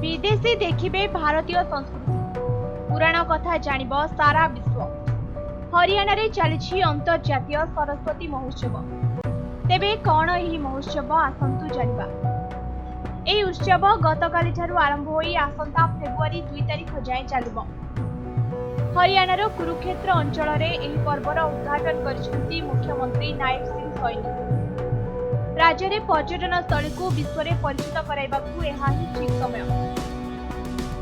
विदेशी देखिबे भारतीय संस्कृति पुराण कथा जानिब सारा विश्व। हरियाणा रे चली अंतर्जातीय सरस्वती महोत्सव। तेबे कौन यही महोत्सव आसंतु जानिबा। एही उत्सव गतकाली ठारू आरंभ होई आसंता फेब्रुआरी 2 तारिख जाए चलिब। हरियाणार कुरुक्षेत्र अंचल रे एही पर्वर उद्घाटन करिसेंती मुख्यमंत्री नायब सिंह सैनी। राज्य में पर्यटन स्थली को विश्व में परिचित कराइबाकू एहा ही ठीक समय।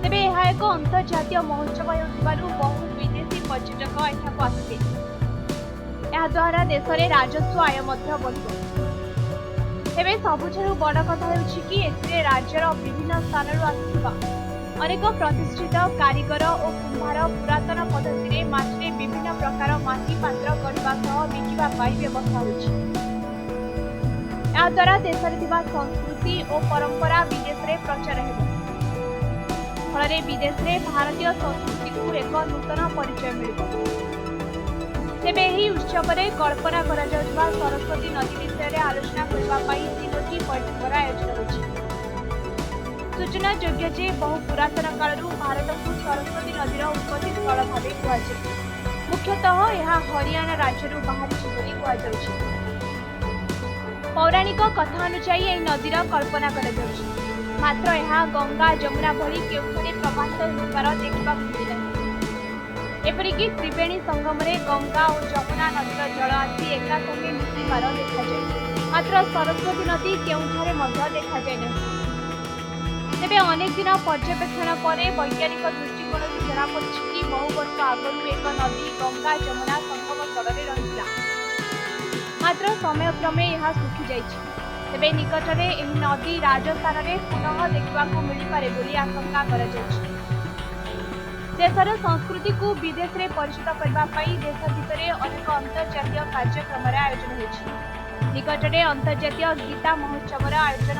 तेबे एहा एक अंतर्जातीय महोत्सव हेउथिबारु बहु विदेशी पर्यटक एठाकू आसिबे। एहा द्वारा देश में राजस्व आय मध्य बढ़िब। तेबे सबुठारु बड़ कथा हेउछि कि एथिरे राज्यर विभिन्न स्थानरु आसिथिबा अनेक प्रतिष्ठित कारीगर और कुम्भार पुरातन पद्धति रे माटिरे विभिन्न प्रकार माटी पात्र गढ़िबा सह बिकिबा पाई व्यवस्था होछि। द्वारा देश में संस्कृति और परंपरा विदेश में प्रचार हो फल विदेश में भारतीय संस्कृति को एक नूतन परिचय मिल। तेबे एही उत्सव में कल्पना करा जाउथबा सरस्वती नदी विषय में आलोचना करने 3टी बैठकर आयोजन होछि। सूचना योग्य जे बहु पुरातन कालरू भारत को सरस्वती नदीर उत्पत्ति स्थल भाव कहुए। मुख्यतः यह हरियाणा राज्य बाहरी बोली कहुछि। पौराणिक कथा अनुसार यह नदीर कल्पना करा जाउछि। मात्र यह गंगा जमुना भली केउठे प्रवाहित होबार देखा मिले। एपरिकी त्रिवेणी संगम में गंगा और जमुना नदीर जल आसी एका संगे मिशिबार देखा जाए। मात्र सरस्वती नदी केउठारे मध्य देखा जाए नहीं। तेबे अनेक दिन पर्यवेक्षण पर वैज्ञानिक दृष्टिकोण जनापड़ी कि बहु वर्ष आगु एक नदी गंगा जमुना संगम स्थल में रही। मात्र समय क्रमे यह सुखी जाइछि। तेबे निकट में यह नदी राजस्थान में पुनः देखा मिल पारे बोली आशंका करा जाइछि। देशर संस्कृति को विदेश में परिचित करने देश भितर अनेक अंतर्जातीय कार्यक्रम आयोजन होछि। निकट में अंतर्जातीय गीता महोत्सव आयोजन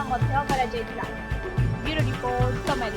ब्यूरो रिपोर्ट समय।